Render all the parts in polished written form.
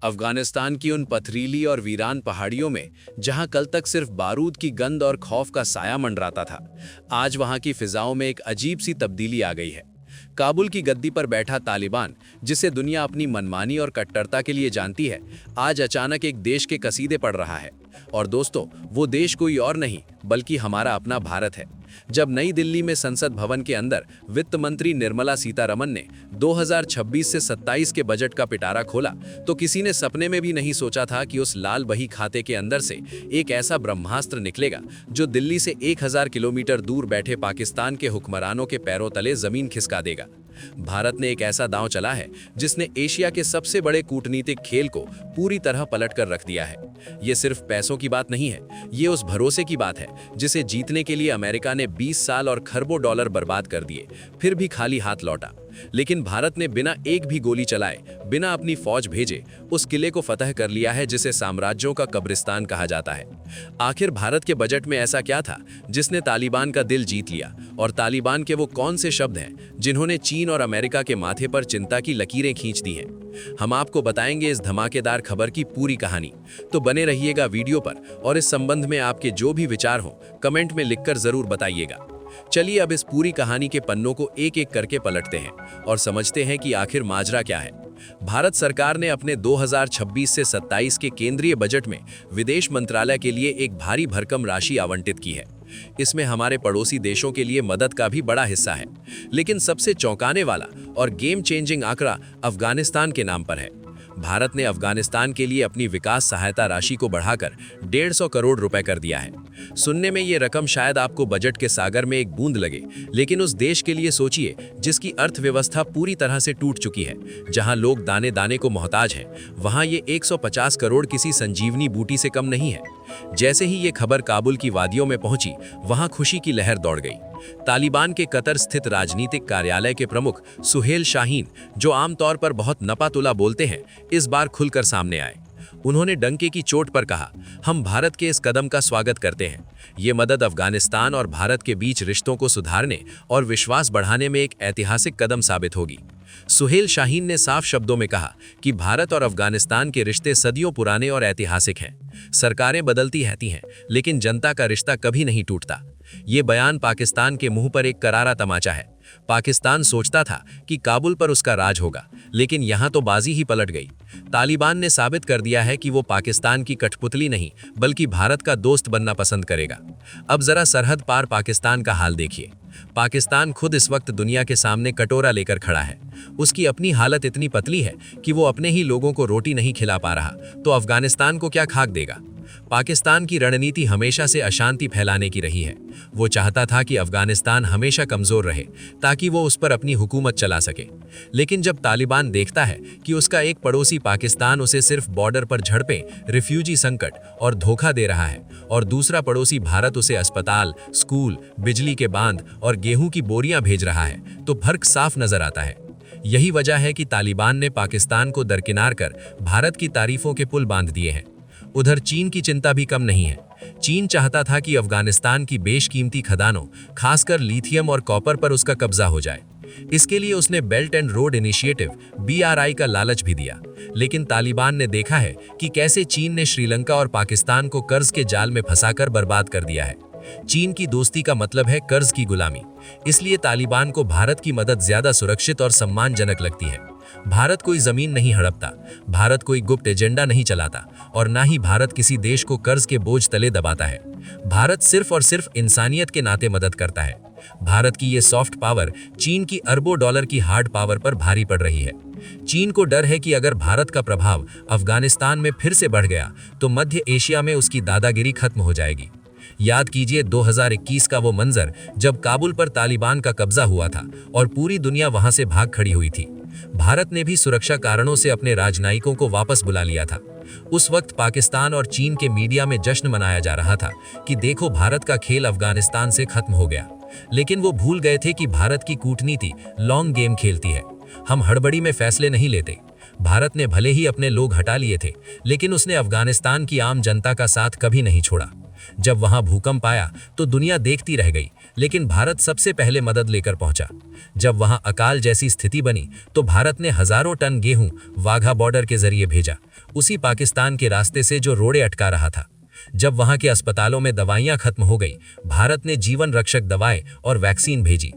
अफगानिस्तान की उन पथरीली और वीरान पहाड़ियों में जहां कल तक सिर्फ बारूद की गंध और खौफ का साया मंडराता था, आज वहां की फिजाओं में एक अजीब सी तब्दीली आ गई है। काबुल की गद्दी पर बैठा तालिबान, जिसे दुनिया अपनी मनमानी और कट्टरता के लिए जानती है, आज अचानक एक देश के कसीदे पढ़ रहा है। और दोस्तों, वो देश कोई और नहीं बल्कि हमारा अपना भारत है। जब नई दिल्ली में संसद भवन के अंदर वित्त मंत्री निर्मला सीतारमन ने 2026 से 27 के बजट का पिटारा खोला, तो किसी ने सपने में भी नहीं सोचा था कि उस लाल बही खाते के अंदर से एक ऐसा ब्रह्मास्त्र निकलेगा जो दिल्ली से 1000 किलोमीटर दूर बैठे पाकिस्तान के हुक्मरानों के पैरों तले जमीन खिसका देगा। भारत ने एक ऐसा दांव चला है जिसने एशिया के सबसे बड़े कूटनीतिक खेल को पूरी तरह पलट कर रख दिया है। ये सिर्फ पैसों की बात नहीं है, ये उस भरोसे की बात है जिसे जीतने के लिए अमेरिका ने 20 साल और खरबों डॉलर बर्बाद कर दिए, फिर भी खाली हाथ लौटा। लेकिन भारत ने बिना एक भी गोली चलाए, बिना अपनी फौज भेजे, उस किले को फतह कर लिया है जिसे साम्राज्यों का कब्रिस्तान कहा जाता है। आखिर भारत के बजट में ऐसा क्या था जिसने तालिबान का दिल जीत लिया, और तालिबान के वो कौन से शब्द हैं जिन्होंने चीन और अमेरिका के माथे पर चिंता की लकीरें खींच दी हैं? हम आपको बताएंगे इस धमाकेदार खबर की पूरी कहानी। तो बने रहिएगा वीडियो पर, और इस संबंध में आपके जो भी विचार हों कमेंट में लिखकर जरूर बताइएगा। चलिए अब इस पूरी कहानी के पन्नों को एक एक करके पलटते हैं और समझते हैं कि आखिर माजरा क्या है। भारत सरकार ने अपने 2026 से 27 के केंद्रीय बजट में विदेश मंत्रालय के लिए एक भारी भरकम राशि आवंटित की है। इसमें हमारे पड़ोसी देशों के लिए मदद का भी बड़ा हिस्सा है, लेकिन सबसे चौंकाने वाला और गेम चेंजिंग आंकड़ा अफगानिस्तान के नाम पर है। भारत ने अफगानिस्तान के लिए अपनी विकास सहायता राशि को बढ़ाकर 150 करोड़ रुपए कर दिया है। सुनने में ये रकम शायद आपको बजट के सागर में एक बूंद लगे, लेकिन उस देश के लिए सोचिए जिसकी अर्थव्यवस्था पूरी तरह से टूट चुकी है, जहां लोग दाने दाने को मोहताज हैं। वहां ये 150 करोड़ किसी संजीवनी बूटी से कम नहीं है। जैसे ही ये खबर काबुल की वादियों में पहुंची, वहां खुशी की लहर दौड़ गई। तालिबान के कतर स्थित राजनीतिक कार्यालय के प्रमुख सुहेल शाहीन, जो आमतौर पर बहुत नपातुला बोलते हैं, इस बार खुलकर सामने आए। उन्होंने डंके की चोट पर कहा, हम भारत के इस कदम का स्वागत करते हैं। ये मदद अफगानिस्तान और भारत के बीच रिश्तों को सुधारने और विश्वास बढ़ाने में एक ऐतिहासिक कदम साबित होगी। सुहेल शाहीन ने साफ शब्दों में कहा कि भारत और अफगानिस्तान के रिश्ते सदियों पुराने और ऐतिहासिक हैं। सरकारें बदलती रहती हैं, लेकिन जनता का रिश्ता कभी नहीं टूटता। ये बयान पाकिस्तान के मुंह पर एक करारा तमाचा है। पाकिस्तान सोचता था कि काबुल पर उसका राज होगा, लेकिन यहां तो बाजी ही पलट गई। तालिबान ने साबित कर दिया है कि वो पाकिस्तान की कठपुतली नहीं बल्कि भारत का दोस्त बनना पसंद करेगा। अब जरा सरहद पार पाकिस्तान का हाल देखिए। पाकिस्तान खुद इस वक्त दुनिया के सामने कटोरा लेकर खड़ा है। उसकी अपनी हालत इतनी पतली है कि वो अपने ही लोगों को रोटी नहीं खिला पा रहा, तो अफगानिस्तान को क्या खाक देगा। पाकिस्तान की रणनीति हमेशा से अशांति फैलाने की रही है। वो चाहता था कि अफगानिस्तान हमेशा कमजोर रहे ताकि वो उस पर अपनी हुकूमत चला सके। लेकिन जब तालिबान देखता है कि उसका एक पड़ोसी पाकिस्तान उसे सिर्फ बॉर्डर पर झड़पें, रिफ्यूजी संकट और धोखा दे रहा है, और दूसरा पड़ोसी भारत उसे अस्पताल, स्कूल, बिजली के बांध और गेहूं की बोरियां भेज रहा है, तो फर्क साफ नजर आता है। यही वजह है कि तालिबान ने पाकिस्तान को दरकिनार कर भारत की तारीफों के पुल बांध दिए हैं। उधर चीन की चिंता भी कम नहीं है। चीन चाहता था कि अफगानिस्तान की बेशकीमती खदानों, खासकर लिथियम और कॉपर पर उसका कब्जा हो जाए। इसके लिए उसने belt and road initiative (BRI) का लालच भी दिया। लेकिन तालिबान ने देखा है कि कैसे चीन ने श्रीलंका और पाकिस्तान को कर्ज के जाल में फंसाकर बर्बाद कर दिया है। चीन की दोस्ती का मतलब है कर्ज की गुलामी। इसलिए तालिबान को भारत की मदद ज्यादा सुरक्षित और सम्मानजनक लगती है। भारत कोई जमीन नहीं हड़पता, भारत कोई गुप्त एजेंडा नहीं चलाता, और ना ही भारत किसी देश को कर्ज के बोझ तले दबाता है। भारत सिर्फ और सिर्फ इंसानियत के नाते मदद करता है। भारत की ये सॉफ्ट पावर चीन की अरबों डॉलर की हार्ड पावर पर भारी पड़ रही है। चीन को डर है कि अगर भारत का प्रभाव अफगानिस्तान में फिर से बढ़ गया तो मध्य एशिया में उसकी दादागिरी खत्म हो जाएगी। याद कीजिए 2021 का वो मंजर जब काबुल पर तालिबान का कब्जा हुआ था और पूरी दुनिया वहां से भाग खड़ी हुई थी। भारत ने भी सुरक्षा कारणों से अपने राजनयिकों को वापस बुला लिया था। उस वक्त पाकिस्तान और चीन के मीडिया में जश्न मनाया जा रहा था कि देखो भारत का खेल अफगानिस्तान से खत्म हो गया। लेकिन वो भूल गए थे कि भारत की कूटनीति लॉन्ग गेम खेलती है। हम हड़बड़ी में फैसले नहीं लेते। भारत ने भले ही अपने लोग हटा लिए थे, लेकिन उसने अफगानिस्तान की आम जनता का साथ कभी नहीं छोड़ा। जब वहां भूकंप आया तो दुनिया देखती रह गई, लेकिन भारत सबसे पहले मदद लेकर पहुंचा। जब वहां अकाल जैसी स्थिति बनी तो भारत ने हजारों टन गेहूं वाघा बॉर्डर के जरिए भेजा, उसी पाकिस्तान के रास्ते से जो रोड़े अटका रहा था। जब वहां के अस्पतालों में दवाइयां खत्म हो गई, भारत ने जीवन रक्षक दवाएं और वैक्सीन भेजी।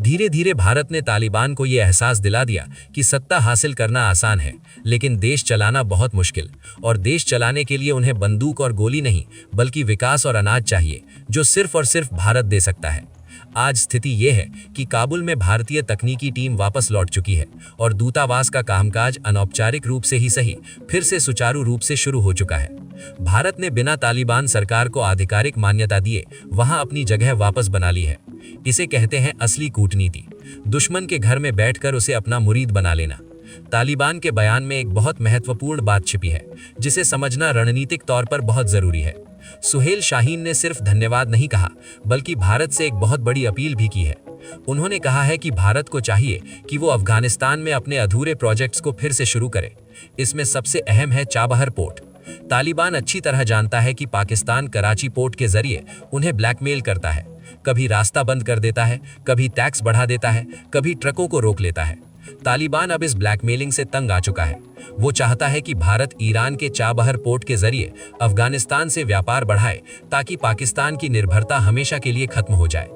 धीरे धीरे भारत ने तालिबान को यह एहसास दिला दिया कि सत्ता हासिल करना आसान है, लेकिन देश चलाना बहुत मुश्किल, और देश चलाने के लिए उन्हें बंदूक और गोली नहीं, बल्कि विकास और अनाज चाहिए, जो सिर्फ और सिर्फ भारत दे सकता है। आज स्थिति यह है कि काबुल में भारतीय तकनीकी टीम वापस लौट चुकी है और दूतावास का कामकाज अनौपचारिक रूप से ही सही फिर से सुचारू रूप से शुरू हो चुका है। भारत ने बिना तालिबान सरकार को आधिकारिक मान्यता दिए वहां अपनी जगह वापस बना ली है। इसे कहते हैं असली कूटनीति, दुश्मन के घर में बैठकर उसे अपना मुरीद बना लेना। तालिबान के बयान में एक बहुत महत्वपूर्ण बात छिपी है, जिसे समझना रणनीतिक तौर पर बहुत जरूरी है। सुहेल शाहीन ने सिर्फ धन्यवाद नहीं कहा, बल्कि भारत से एक बहुत बड़ी अपील भी की है। उन्होंने कहा है कि भारत को चाहिए कि वो अफगानिस्तान में अपने अधूरे प्रोजेक्ट्स को फिर से शुरू करे। इसमें सबसे अहम है चाबहार पोर्ट। तालिबान अच्छी तरह जानता है कि पाकिस्तान कराची पोर्ट के जरिए उन्हें ब्लैकमेल करता है, कभी रास्ता बंद कर देता है, कभी टैक्स बढ़ा देता है, कभी ट्रकों को रोक लेता है। तालिबान अब इस ब्लैकमेलिंग से तंग आ चुका है। वो चाहता है कि भारत ईरान के चाबहार पोर्ट के जरिए अफगानिस्तान से व्यापार बढ़ाए, ताकि पाकिस्तान की निर्भरता हमेशा के लिए खत्म हो जाए।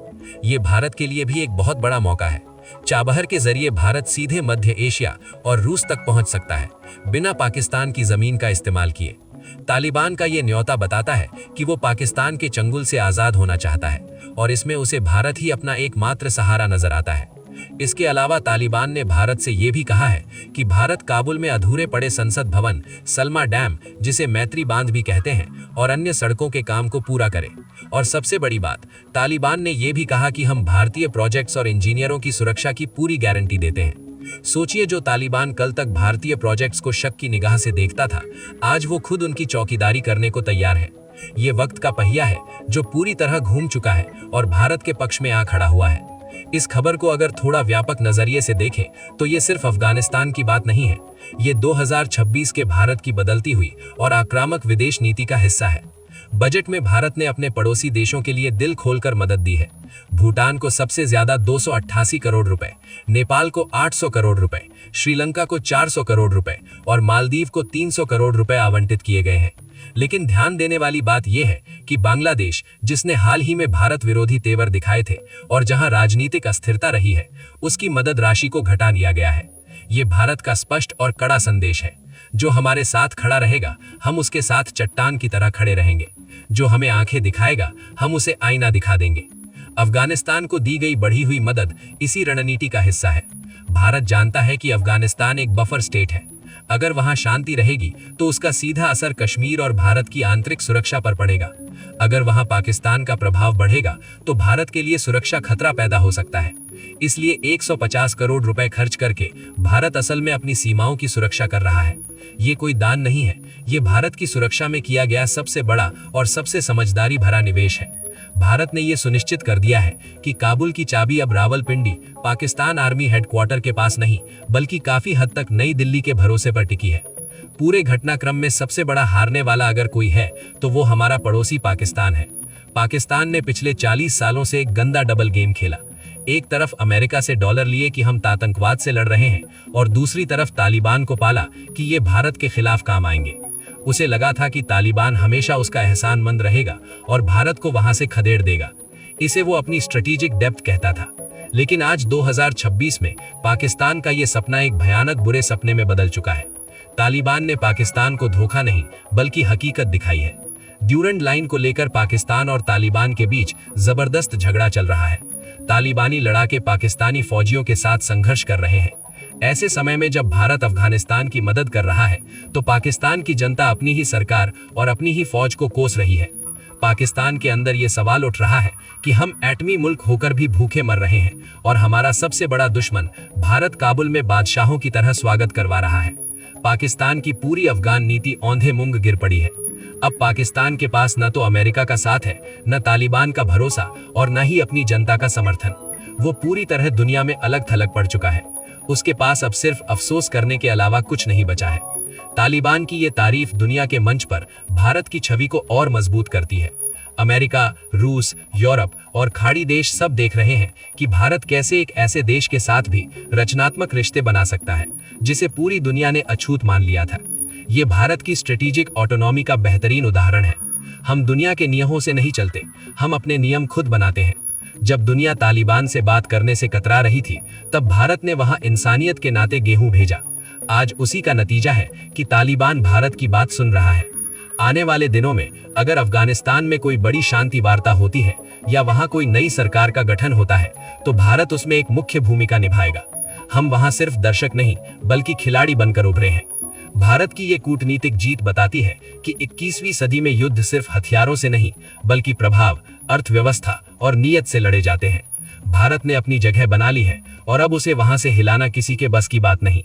ये भारत के लिए भी एक बहुत बड़ा मौका है। चाबहार के जरिए भारत सीधे मध्य एशिया और रूस तक पहुंच सकता है, बिना पाकिस्तान की जमीन का इस्तेमाल किए। तालिबान का ये न्योता बताता है कि वो पाकिस्तान के चंगुल से आजाद होना चाहता है, और इसमें उसे भारत ही अपना एकमात्र सहारा नजर आता है। इसके अलावा तालिबान ने भारत से ये भी कहा है कि भारत काबुल में अधूरे पड़े संसद भवन, सलमा डैम, जिसे मैत्री बांध भी कहते हैं, और अन्य सड़कों के काम को पूरा करे। और सबसे बड़ी बात, तालिबान ने यह भी कहा कि हम भारतीय प्रोजेक्ट्स और इंजीनियरों की सुरक्षा की पूरी गारंटी देते हैं। सोचिए, जो तालिबान कल तक भारतीय प्रोजेक्ट्स को शक की निगाह से देखता था, आज वो खुद उनकी चौकीदारी करने को तैयार है। ये वक्त का पहिया है जो पूरी तरह घूम चुका है और भारत के पक्ष में आ खड़ा हुआ है। इस खबर को अगर थोड़ा व्यापक नजरिए से देखें तो ये सिर्फ अफगानिस्तान की बात नहीं है, ये 2026 के भारत की बदलती हुई और आक्रामक विदेश नीति का हिस्सा है। बजट में भारत ने अपने पड़ोसी देशों के लिए दिल खोलकर मदद दी है। भूटान को सबसे ज्यादा 288 करोड़ रुपए, नेपाल को 800 करोड़ रुपए, श्रीलंका को 400 करोड़ रुपए और मालदीव को 300 करोड़ रुपए आवंटित किए गए हैं। लेकिन ध्यान देने वाली बात यह है कि बांग्लादेश, जिसने हाल ही में भारत विरोधी तेवर दिखाए थे और जहां राजनीतिक अस्थिरता रही है, उसकी मदद राशि को घटा दिया गया है। ये भारत का स्पष्ट और कड़ा संदेश है, जो हमारे साथ खड़ा रहेगा, हम उसके साथ चट्टान की तरह खड़े रहेंगे। जो हमें आंखें दिखाएगा, हम उसे आईना दिखा देंगे। अफगानिस्तान को दी गई बढ़ी हुई मदद इसी रणनीति का हिस्सा है। भारत जानता है कि अफगानिस्तान एक बफर स्टेट है। अगर वहां शांति रहेगी तो उसका सीधा असर कश्मीर और भारत की आंतरिक सुरक्षा पर पड़ेगा। अगर वहां पाकिस्तान का प्रभाव बढ़ेगा तो भारत के लिए सुरक्षा खतरा पैदा हो सकता है। इसलिए 150 करोड़ रुपए खर्च करके भारत असल में अपनी सीमाओं की सुरक्षा कर रहा है। ये कोई दान नहीं है, ये भारत की सुरक्षा में किया गया सबसे बड़ा और सबसे समझदारी भरा निवेश है। भारत ने यह सुनिश्चित कर दिया है कि काबुल की चाबी अब रावलपिंडी, पाकिस्तान आर्मी हेडक्वार्टर के पास नहीं, बल्कि काफी हद तक नई दिल्ली के भरोसे पर टिकी है। पूरे घटनाक्रम में सबसे बड़ा हारने वाला अगर कोई है तो वो हमारा पड़ोसी पाकिस्तान है। पाकिस्तान ने पिछले 40 सालों से एक गंदा डबल गेम खेला। एक तरफ अमेरिका से डॉलर लिए कि हम आतंकवाद से लड़ रहे हैं, और दूसरी तरफ तालिबान को पाला कि ये भारत के खिलाफ काम आएंगे। उसे लगा था कि तालिबान हमेशा उसका एहसानमंद रहेगा और भारत को वहां से खदेड़ देगा। इसे वो अपनी स्ट्रेटेजिक डेप्थ कहता था। लेकिन आज 2026 में पाकिस्तान का ये सपना एक भयानक बुरे सपने में बदल चुका है। तालिबान ने पाकिस्तान को धोखा नहीं, बल्कि हकीकत दिखाई है। ड्यूरेंट लाइन को लेकर पाकिस्तान और तालिबान के बीच जबरदस्त झगड़ा चल रहा है। तालिबानी लड़ाके पाकिस्तानी फौजियों के साथ संघर्ष कर रहे हैं। ऐसे समय में जब भारत अफगानिस्तान की मदद कर रहा है तो पाकिस्तान की जनता अपनी ही सरकार और अपनी ही फौज को कोस रही है। पाकिस्तान के अंदर ये सवाल उठ रहा है कि हम एटमी मुल्क होकर भी भूखे मर रहे हैं और हमारा सबसे बड़ा दुश्मन भारत काबुल में बादशाहों की तरह स्वागत करवा रहा है। पाकिस्तान की पूरी अफगान नीति औंधे मूंग गिर पड़ी है। अब पाकिस्तान के पास न तो अमेरिका का साथ है, न तालिबान का भरोसा और न ही अपनी जनता का समर्थन। वो पूरी तरह दुनिया में अलग थलग पड़ चुका है। उसके पास अब सिर्फ अफसोस करने के अलावा कुछ नहीं बचा है। तालिबान की ये तारीफ दुनिया के मंच पर भारत की छवि को और मजबूत करती है। अमेरिका, रूस, यूरोप और खाड़ी देश सब देख रहे हैं कि भारत कैसे एक ऐसे देश के साथ भी रचनात्मक रिश्ते बना सकता है जिसे पूरी दुनिया ने अछूत मान लिया था। ये भारत की स्ट्रेटेजिक ऑटोनॉमी का बेहतरीन उदाहरण है। हम दुनिया के नियमों से नहीं चलते, हम अपने नियम खुद बनाते हैं। जब दुनिया तालिबान से बात करने से कतरा रही थी, तब भारत ने वहां इंसानियत के नाते गेहूं भेजा। आज उसी का नतीजा है कि तालिबान भारत की बात सुन रहा है। आने वाले दिनों में अगर अफगानिस्तान में कोई बड़ी शांति वार्ता होती है या वहां कोई नई सरकार का गठन होता है, तो भारत उसमें एक मुख्य भूमिका निभाएगा। हम वहां सिर्फ दर्शक नहीं बल्कि खिलाड़ी बनकर उभरे हैं। भारत की ये कूटनीतिक जीत बताती है कि 21वीं सदी में युद्ध सिर्फ हथियारों से नहीं बल्कि प्रभाव, अर्थव्यवस्था और नीयत से लड़े जाते हैं। भारत ने अपनी जगह बना ली है और अब उसे वहां से हिलाना किसी के बस की बात नहीं।